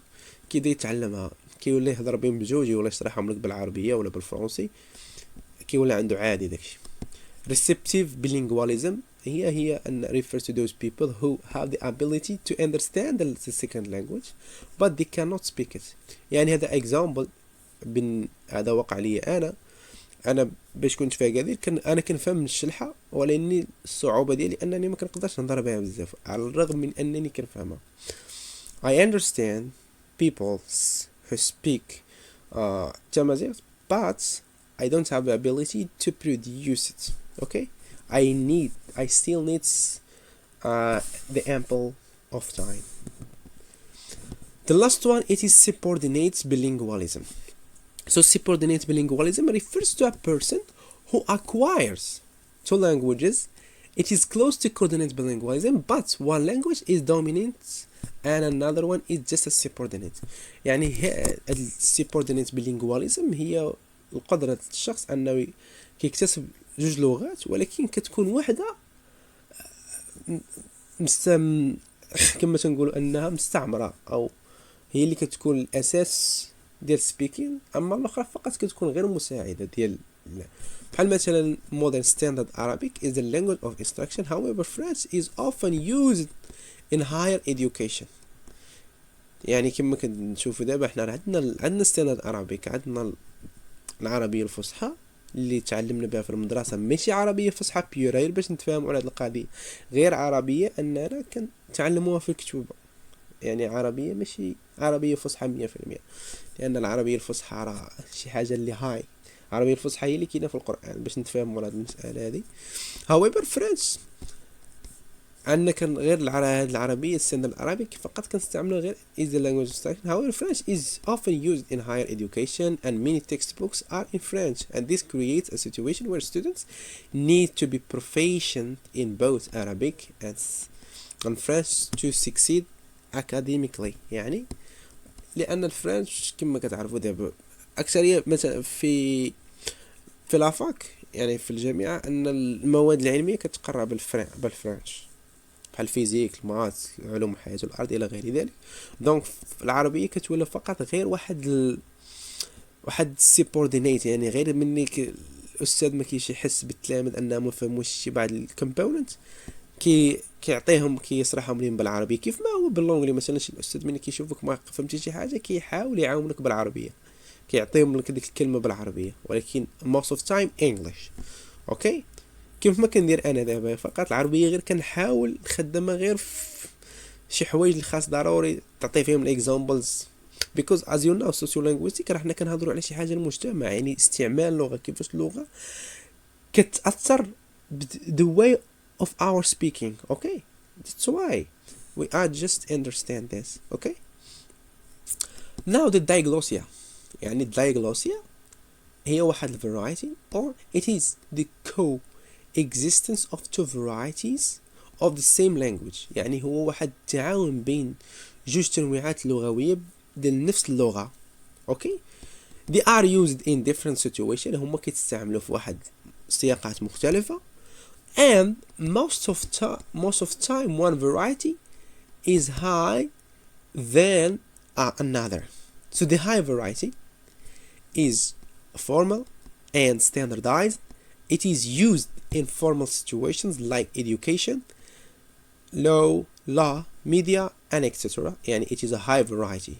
كيبدا يتعلمها، كيولي يهضر بهم بجوج، ولا يشرحهم لك بالعربية ولا بالفرنسي، كيولي عنده عادي داكشي. Receptive bilingualism هي أن refers to those people who have the ability to understand the second language but they cannot speak it. يعني هذا example هذا وقع لي أنا باش كنت في أكادير أنا كنفهم الشلحة، ولكن الصعوبة ديالي أنني ما كنقدرش نهضر بها بزاف على الرغم من أنني كنفهمها. I understand people who speak Tamazight but I don't have the ability to produce it. Okay, I still need the ample of time. The last one, it is subordinate bilingualism. So subordinate bilingualism refers to a person who acquires two languages. It is close to coordinate bilingualism, but one language is dominant and another one is just a subordinate. يعني subordinate bilingualism هي القدرة الشخص أنه كيكتسب جوج لغات، ولكن كتكون واحدة كما تنقولوا أنها مستعمرة، أو هي اللي كتكون الأساس ديال سبيكين، أما الأخرى فقط كتكون غير مساعدة ديال. بحال مثلا modern standard Arabic is the language of instruction. However, French is often used in higher education. يعني كما كنشوفوا دابا حنا عندنا standard Arabic، عندنا العربية الفصحى اللي تعلمنا بها في المدرسة، ماشي عربية فصحى بيور غير باش نتفاهموا على هذه القضية، غير عربية أننا كنتعلموها في الكتوبة، يعني عربية ماشي عربية فصحى 100%، لأن العربية الفصحى راه شي حاجة اللي هاي، العربية الفصحى هي اللي كاينة في القرآن باش نتفاهموا على هذه المسألة هذه. however French عندنا كان غير العربية standard Arabic فقط كنستعملوا غير is the language instruction. However, French is often used in higher education and many textbooks are in French, and this creates a situation where students need to be proficient in both Arabic and French to succeed academically. يعني لأن الفرنش كما كتعرفوا دابا أكثرية مثلا في لافاك، يعني في الجامعة، أن المواد العلمية كتقرأ بالفرنش، بحال الفيزيك، المات، علوم الحياة والأرض إلى غير ذلك. دونك العربية كتولى فقط غير واحد سيبوردينيت، يعني غير مني الأستاذ ما كيش يحس بالتلاميذ أنه ما فهموش شي بعض الكومبوننت كيعطيهم كيشرحهم لهم بالعربية، كيف ما هو باللونجلي مثلا شي الأستاذ ملي كيشوفك ما فهمتي شي حاجة كيحاول يعاونك بالعربية، كيعطيهم لك ديك الكلمة بالعربية، ولكن most of time English. اوكي، كيف ما كندير انا دابا فقط العربيه غير كنحاول نخدمها غير في شي حوايج الخاص ضروري تعطي فيهم الاكزامبلز because as you know sociolinguistics راه حنا كنهضروا على شي حاجه المجتمع، يعني استعمال اللغه، كيفاش اللغه كتاثر the way of our speaking. okay, that's why we are just understand this. okay, now the diglossia. يعني Diglossia هي واحد variety or it is the coexistence of two varieties of the same language. يعني هو واحد التعاون بين جوج تنويعات لغوية ديال نفس اللغة. اوكي، they are used in different situations. هما كيتستعملوا في واحد سياقات مختلفة. And most of time one variety is high than another. So the high variety is formal and standardized. It is used in formal situations like education, law, media, and etc. And it is a high variety.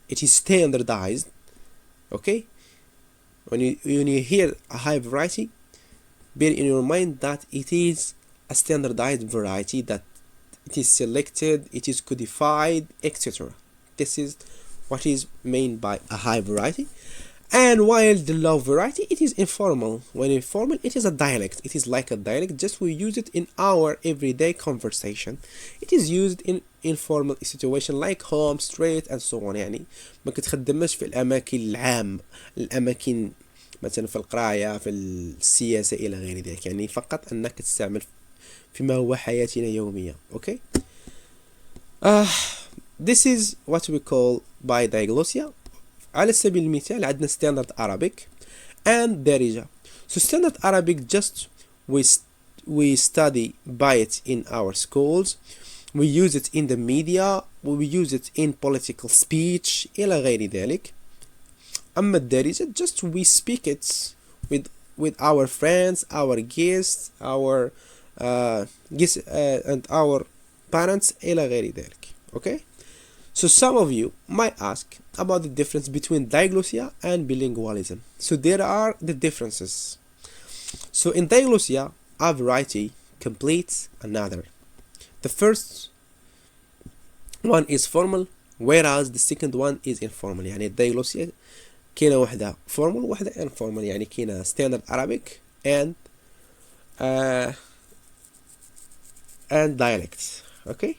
It is standardized. Okay? When you hear a high variety, bear in your mind that it is a standardized variety, that it is selected, it is codified, etc. This is what is meant by a high variety. And while the low variety, it is informal. When informal, it is a dialect. It is like a dialect, just we use it in our everyday conversation. It is used in informal situation like home, street, and so on. يعني ما كتخدمش في الأماكن العامة، الأماكن مثلا في القراية، في السياسة إلى غير ذلك. يعني فقط أنك تستعمل فيما هو حياتنا يومية. Okay? This is what we call by Diglossia. على سبيل المثال عندنا standard Arabic and درجة. So standard Arabic just we study by it in our schools. We use it in the media. We use it in political speech إلى غير ذلك. أما الدارجة just we speak it with our friends, our guests, our and our parents إلى غير ذلك. Okay? So some of you might ask about the difference between diglossia and bilingualism. So there are the differences. So in diglossia, a variety completes another. The first one is formal, whereas the second one is informal. يعني diglossia كاينة واحدة formal وواحدة informal. يعني كاينة standard Arabic and dialects. Okay?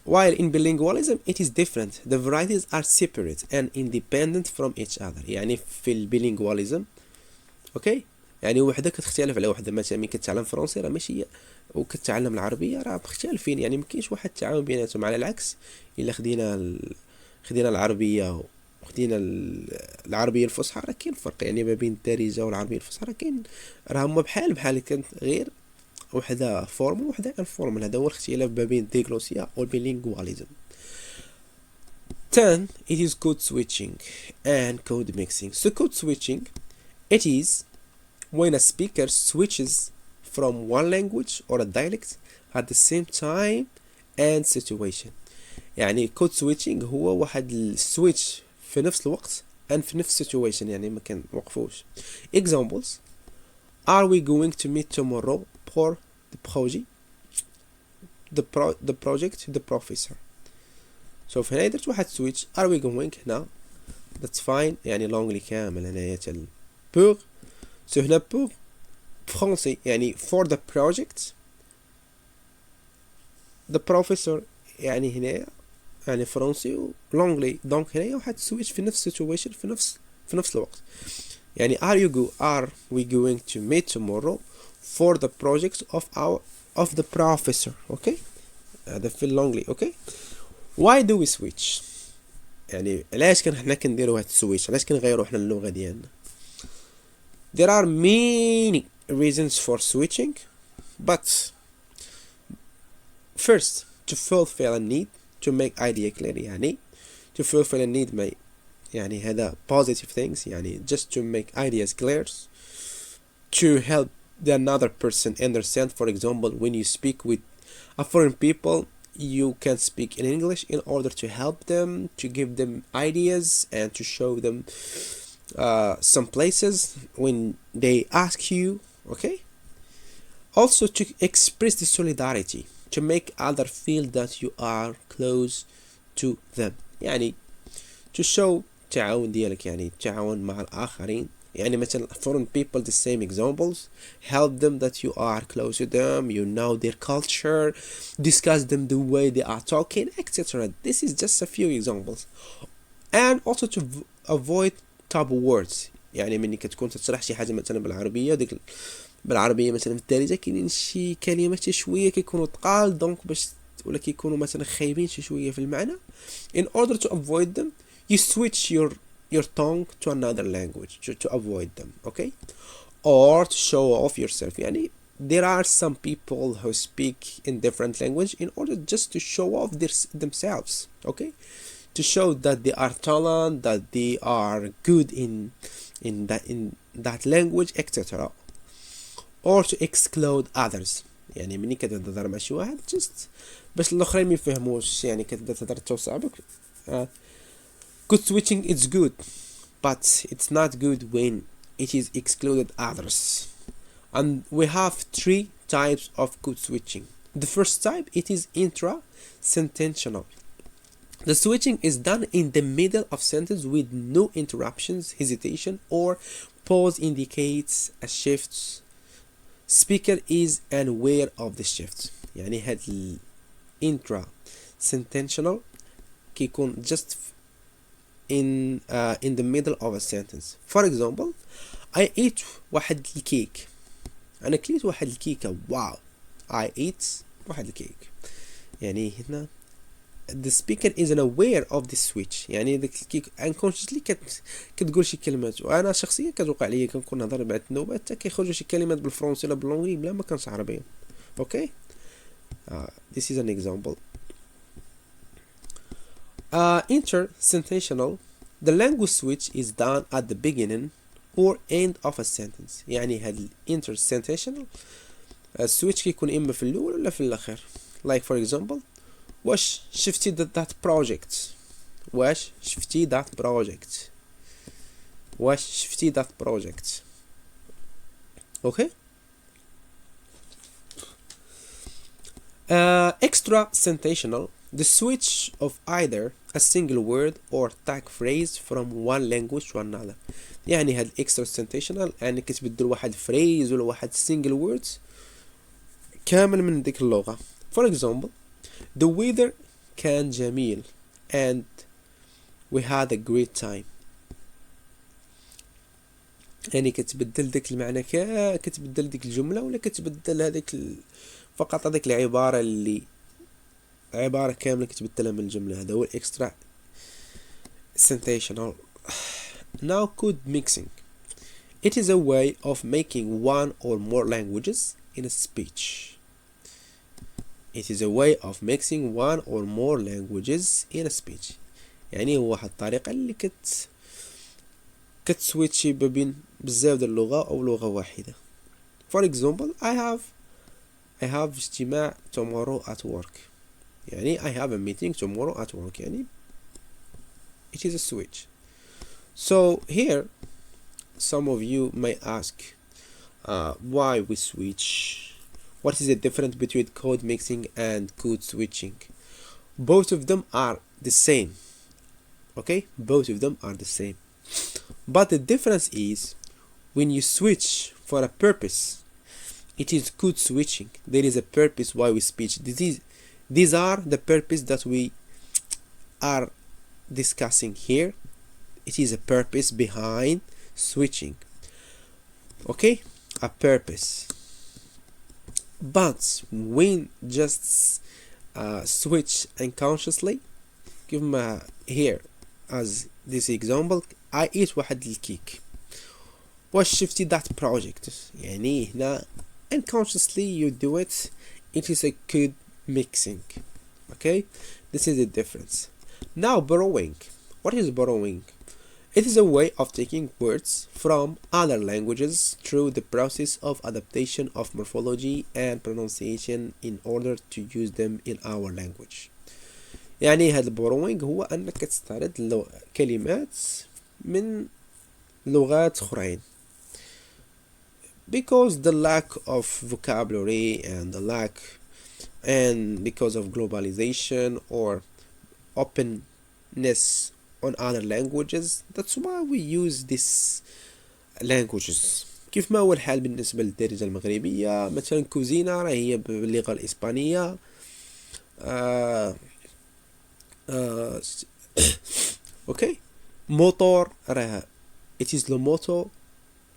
While in bilingualism it is different. The varieties are separate and independent from each other. يعني في البيلينغواليزم اوكي يعني وحده كتختلف على وحده. مثلا ملي كتعلم فرنسي راه ماشي هي وكتعلم العربيه راه مختلفين. يعني ما كاينش واحد التعاون بيناتهم. على العكس الا خدينا العربيه وخدينا العربيه الفصحى راه كاين فرق. يعني ما بين الدارجه والعربيه الفصحى راه كاين، راه هما بحال كانت غير وحده فورمال وحده انفورمال. هذا هو الاختلاف ما بين الديغلوسيا والبيلينغواليزم. 10 it is code switching and code mixing. So code switching, it is when a speaker switches from one language or a dialect at the same time and situation. يعني code switching هو واحد السويتش في نفس الوقت and في نفس situation. يعني ما كنوقفوش. Examples: Are we going to meet tomorrow for the project? The project the professor. So فهنا درت واحد switch. Are we going هنا that's fine. يعني لونغلي كامل هنايا تال pour. So هنا pour فرنسي يعني for the project. The professor يعني هنا يعني فرنسي لونغلي. دونك هنايا واحد switch في نفس situation في نفس الوقت. يعني are we going to meet tomorrow for the project of the professor. Okay? هذا في اللونغلي. Okay? Why do we switch؟ يعني علاش حنا كنديرو هاد السويتش؟ علاش كنغيرو حنا اللغة ديالنا؟ There are many reasons for switching, but first to fulfill a need, to make idea clear. يعني to fulfill a need ما يعني هذا positive things. يعني just to make ideas clear, to help the another person understand. For example, when you speak with a foreign people, you can speak in English in order to help them, to give them ideas and to show them some places when they ask you. Okay? Also to express the solidarity, to make others feel that you are close to them. يعني to show تعاون ديالك، يعني تعاون مع الآخرين. يعني مثلا foreign people, the same examples, help them that you are close to them, you know their culture, discuss them the way they are talking, etc. This is just a few examples. And also to avoid taboo words. يعني مني كتكون تشرح شي حاجة مثلا بالعربية، ديك بالعربية مثلا في الدارجة كاينين شي كلمات شوية كيكونوا تقال، دونك باش ولا كيكونوا مثلا خايبين شوية في المعنى. In order to avoid them, you switch your tongue to another language to avoid them, okay, or to show off yourself. يعني there are some people who speak in different language in order just to show off themselves, okay, to show that they are talent, that they are good in that language, etc., or to exclude others. يعني مني كتبدا تهضر مع شي واحد just باش الاخرين ما يفهموش، يعني كتبدا تهضر توسع بك. Good switching is good, but it's not good when it is excluded others. And we have three types of code switching. The first type, it is intra-sententional. The switching is done in the middle of sentence with no interruptions, hesitation, or pause indicates a shift. Speaker is unaware of the shift. يعني هاد intra-sententional كيكون just in the middle of a sentence. For example, I ate واحد الكيك. أنا كليت واحد الكيكة. Wow. I ate واحد الكيك. يعني هنا the speaker isn't aware of the switch. يعني داك الكيك unconsciously كتقول شي كلمات، وأنا شخصيا كتوقع ليا كنكون نهضر بعد النوبة حتى كيخرجوا شي كلمات بالفرنسي ولا باللونجلي بلا ما كانش عربية. Okay. This is an example. Intersententional. The language switch is done at the beginning or end of a sentence. يعني هاد intersententional switch كيكون إما في الأول ولا في الآخر. Like for example, واش شفتي that project. واش شفتي that project. واش شفتي that project. Okay. Extrasententional. The switch of either a single word or tag phrase from one language to another. يعني هاد extrasententional يعني كتبدل واحد phrase ولا واحد single words كامل من ديك اللغة. For example, the weather كان جميل and we had a great time. يعني كتبدل ديك المعنى كتبدل ديك الجملة ولا كتبدل هذيك فقط هذيك العبارة اللي عبارة كاملة كتبدلها من الجملة. هذا هو extra sententional. Now code mixing. It is a way of making one or more languages in a speech. It is a way of mixing one or more languages in a speech. يعني هو واحد الطريقة اللي كتسويتشي بين بزاف د اللغة أو لغة واحدة. For example, I have اجتماع tomorrow at work. يعني I have a meeting tomorrow at work. يعني it is a switch. So here some of you may ask why we switch. What is the difference between code mixing and code switching? Both of them are the same. Okay, both of them are the same. But the difference is when you switch for a purpose, it is code switching. There is a purpose why we switch. These are the purpose that we are discussing here. It is a purpose behind switching. Okay, a purpose. But when just switch unconsciously, give me here as this example, I eat واحد الكيك. واش شفتي that project. يعني هنا unconsciously you do it. It is a code mixing. Okay, this is the difference. Now borrowing. What is borrowing? It is a way of taking words from other languages through the process of adaptation of morphology and pronunciation in order to use them in our language. يعني هذا borrowing هو أنك تستعرض كلمات من لغات أخرين. Because the lack of vocabulary and because of globalization or openness on other languages, that's why we use these languages. كيف ما هو الحال بالنسبة للدارجة المغربية، مثلا كوزينة راه هي باللغة الإسبانية. اوكي. موتور راه it is le moto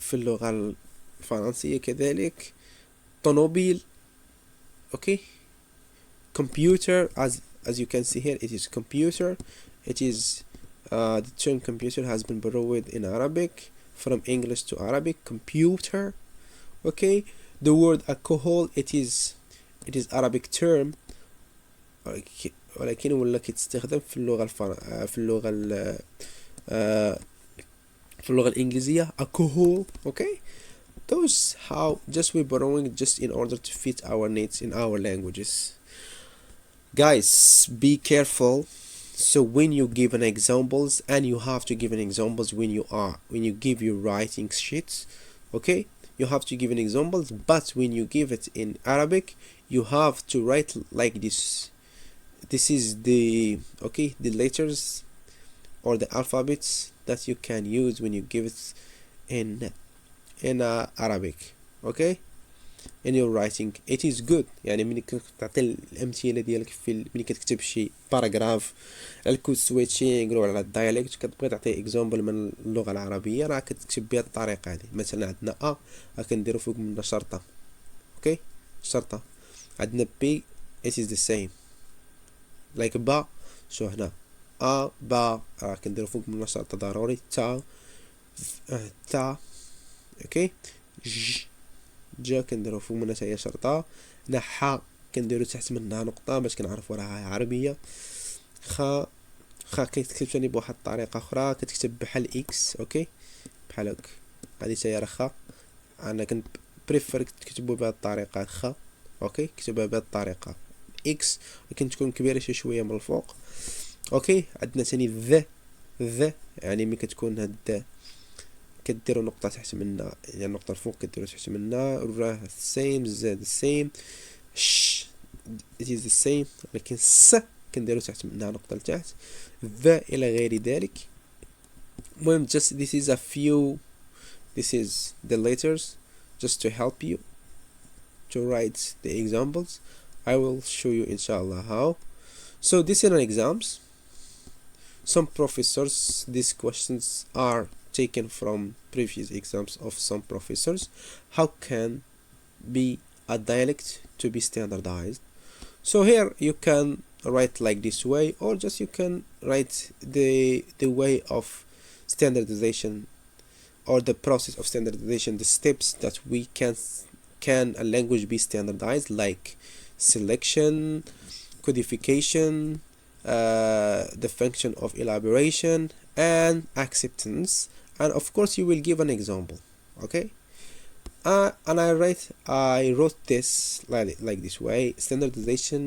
في اللغة الفرنسية كذلك. طوموبيل. اوكي. computer as you can see here, it is computer. It is The term computer has been borrowed in Arabic from English to Arabic computer. Okay, the word alcohol it is Arabic term ولكن ولا كيتستخدم في اللغة في اللغة الإنجليزية alcohol. Okay, those how just we're borrowing just in order to fit our needs in our languages. Guys, be careful. So when you give an examples, and you have to give an examples when you give your writing sheets, okay, you have to give an examples, but when you give it in Arabic, you have to write like this. This is the letters or the alphabets that you can use when you give it in Arabic. Okay, in your writing it is good. يعني ملي كتعطي الامثله ديالك ملي كتكتب شي باراغراف على الكود سويتشي نقولوا على الدايلكت، كتبغي تعطي اكزامبل من اللغه العربيه، راه كتكتب بهذه الطريقه هذه. مثلا عندنا كنديروا فوق منها شرطه. اوكي، شرطه. عندنا بي it is the same like با. شو هنا با راه كنديروا فوق منها شرطه ضروري. تا اوكي. جا كنديرو فوق منها هي شرطة. نحا كنديرو تحت منها نقطة باش كنعرفو راها عربية. خا كيتكتب ثاني بواحد الطريقة أخرى، كتكتب بحال إكس. أوكي، بحال هاك. هادي تا هي راه خا. أنا كنبريفير تكتبو بهاد الطريقة خا. أوكي، كتبها بهاد الطريقة إكس، ولكن تكون كبيرة شي شوية من الفوق. أوكي، عندنا ثاني ذ يعني ملي كتكون هاد كديروا نقطة تحت منها، يعني النقطة الفوق كديروا تحت منها. راه same زاد same. ش it is the same، ولكن س كنديروا تحت منها نقطة لتحت. ذا إلى غير ذلك. المهم just this is the letters just to help you to write the examples. I will show you inshallah how. So these are exams. Some professors, these questions are taken from previous exams of some professors. How can be a dialect to be standardized? So here you can write like this way, or just you can write the way of standardization, or the process of standardization, the steps that we can a language be standardized, like selection, codification, the function of elaboration and acceptance, and of course you will give an example. Okay, and I wrote this like this way. Standardization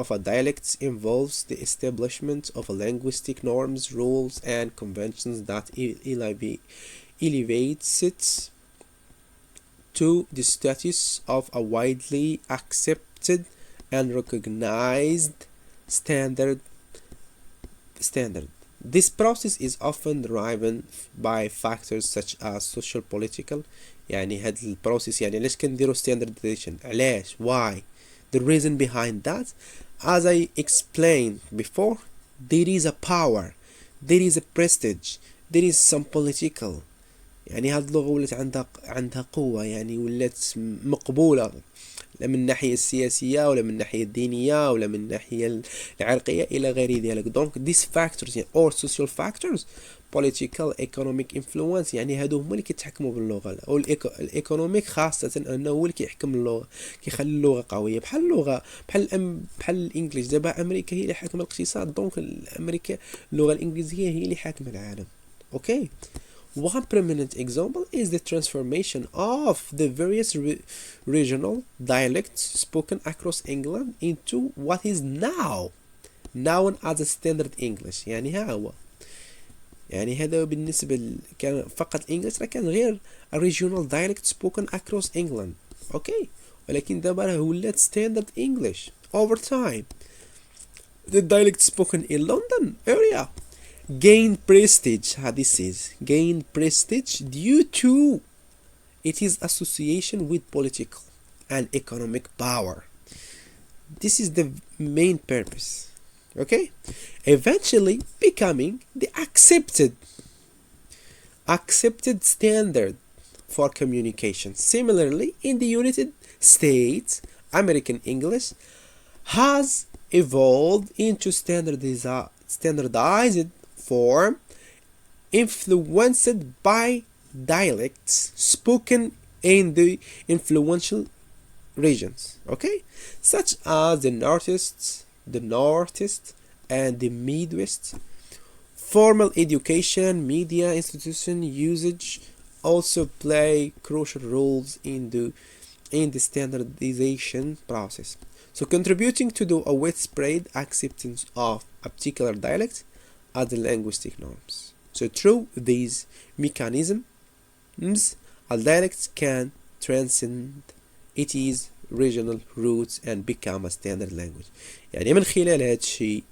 of a dialect involves the establishment of a linguistic norms, rules and conventions that elevates it to the status of a widely accepted and recognized standard. This process is often driven by factors such as social political. يعني هاد البروسيس يعني علاش كنديرو standardization، علاش why the reason behind that. As I explained before, there is a power, there is a prestige, there is some political. يعني هاد اللغة ولات عندها قوة، يعني ولات مقبولة لا من الناحية السياسية ولا من الناحية الدينية ولا من الناحية العرقية إلى غير ذلك. donc these factors يعني or social factors, political, economic influence، يعني هادو هما اللي كيتحكموا باللغة، أو الايكونوميك خاصة أنه هو اللي كيحكم اللغة، كيخلي اللغة قوية. بحال اللغة بحال الإنجليز. دابا أمريكا هي اللي حاكمة الاقتصاد، دونك أمريكا اللغة الإنجليزية هي اللي حاكمة العالم. أوكي. One prominent example is the transformation of the various regional dialects spoken across England into what is now known as a standard English. يعني ها هو، يعني هذا بالنسبة كان فقط English، راه كان غير a regional dialect spoken across England. okay. ولكن دابا راه ولات standard English over time. The dialect spoken in London area gain prestige. This is gain prestige due to its association with political and economic power. This is the main purpose. Okay, eventually becoming the accepted standard for communication. Similarly, in the United States, American English has evolved into standardized form influenced by dialects spoken in the influential regions, okay, such as the Northeast and the Midwest. Formal education, media, institution usage also play crucial roles in the standardization process. So contributing to the widespread acceptance of a particular dialect as the linguistic norms. So through these mechanisms, a dialect can transcend its regional roots and become a standard language. يعني من خلال هذا الشيء،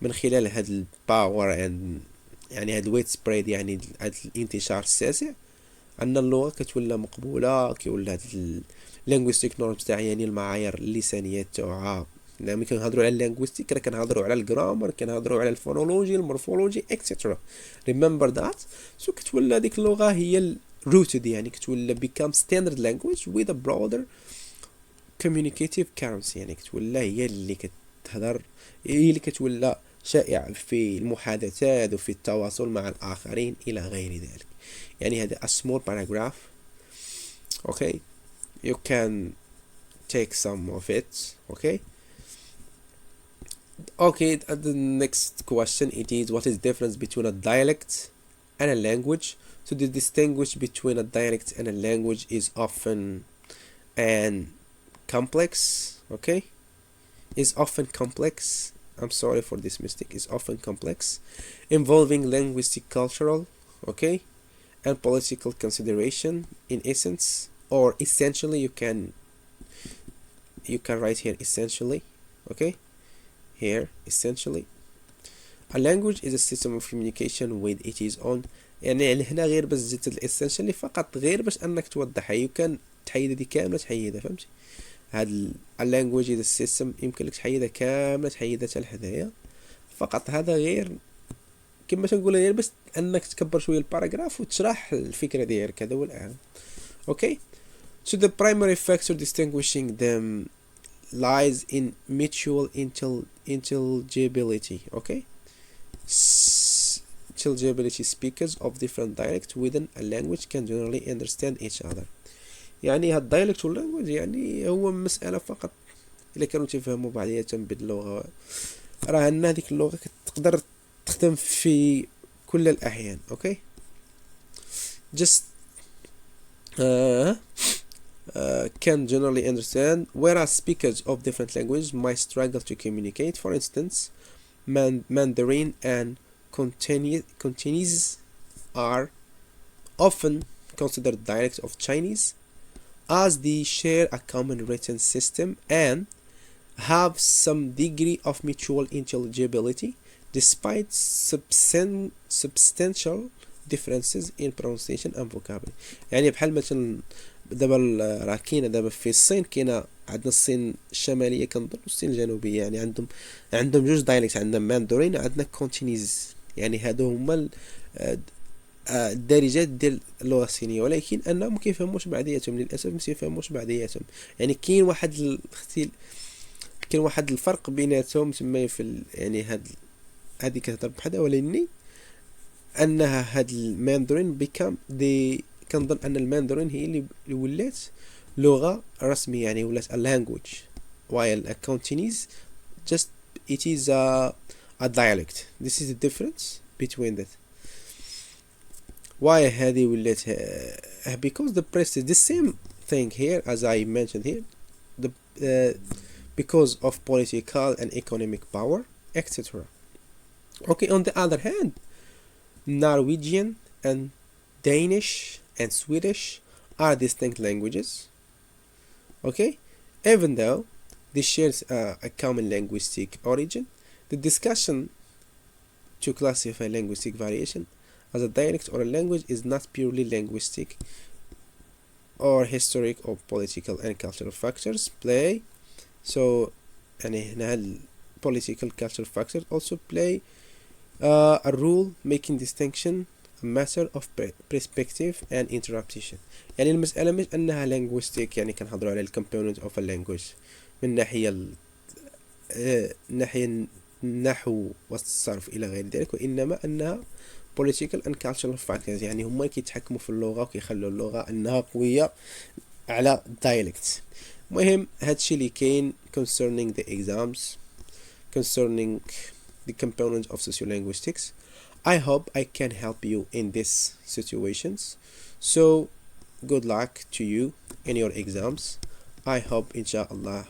من خلال هذا الباور and يعني هذا الويت سبريد، يعني هذا الانتشار الساسع، أن اللغة كتولى مقبولة، كيولى هاد اللينغويستيك نورمز تاعها، يعني المعايير اللسانية تاعها. ملي كنهضروا على اللينغويستيك راه كنهضروا على الجرامر، كنهضروا على الفونولوجي، المورفولوجي اكسيترا. ريمبر ذات. سو كتولى هذيك اللغة هي rooted، يعني كتولى become standard language with a broader communicative currency، يعني كتولى هي اللي كتهضر، هي اللي كتولى شائعة في المحادثات وفي التواصل مع الآخرين إلى غير ذلك. يعني هذا a small paragraph. Okay, you can take some of it. Okay, the next question it is, what is the difference between a dialect and a language? So the distinguish between a dialect and a language is often and complex. Okay, is often complex. I'm sorry for this mistake. Is often complex, involving linguistic, cultural, okay, and political consideration in essence, or essentially. You can write here essentially. Okay, here essentially. A language is a system of communication with its own. يعني هنا غير بس زدت الاسنشالي فقط، غير باش انك توضحها. يمكن تحيد دي كامله، تحيدها، فهمتي؟ هاد اللانجويج is a system يمكن لك تحيدها كامله، تحيدها حتى لحدايا فقط. هذا غير كما تنقول غير باش انك تكبر شويه الباراجراف وتشرح الفكره ديالك. هذا هو الاهم. Okay, so the primary factor distinguishing them lies in mutual intelligibility. Okay, intelligibility. Speakers of different dialects within a language can generally understand each other. يعني هاد dialect والlanguage يعني هو مسألة فقط إلا كانوا تفهموا بعضية باللغة، راه أن هذيك اللغة تقدر تخدم في كل الأحيان. Okay, just can generally understand, whereas speakers of different languages might struggle to communicate. For instance, Mandarin and Cantonese are often considered dialects of Chinese, as they share a common written system and have some degree of mutual intelligibility, despite substantial differences in pronunciation and vocabulary. يعني بحال مثلا دابا راه كاينه دابا في الصين، كاينه عندنا الصين الشماليه كنظن والصين الجنوبيه، يعني عندهم جوج دايلكت، عندنا ماندورين وعندنا كونتينيز. يعني هادو هما الدارجات ديال اللغه الصينيه، ولكن انهم كيفهموش بعضياتهم للاسف، ما كيفهموش بعضياتهم. يعني كاين واحد الفرق بيناتهم تما في يعني هذه كتهضر بحدا، ولكن انها هاد الماندورين دي كنظن ان الماندورين هي اللي ولات لغه رسميه، يعني ولات a language, while a Cantonese just it is a dialect. This is the difference between that. Why هذه ولات because the press is the same thing here as I mentioned here, because of political and economic power, etc. Okay, on the other hand, Norwegian and Danish and Swedish are distinct languages. Okay, even though they share a common linguistic origin, the discussion to classify linguistic variation as a dialect or a language is not purely linguistic, or historic or political and cultural factors play. So يعني هنا political cultural factors also play a role, making distinction a matter of perspective and interpretation. يعني المسألة مش أنها linguistic، يعني كنهضروا على component of a language من ناحية النحو والصرف إلى غير ذلك، وإنما أنها political and cultural factors، يعني هما كيتحكموا في اللغة وكيخلوا اللغة أنها قوية على dialect. المهم هادشي اللي كاين concerning the exams, concerning the components of sociolinguistics. I hope I can help you in these situations. So good luck to you in your exams. I hope inshallah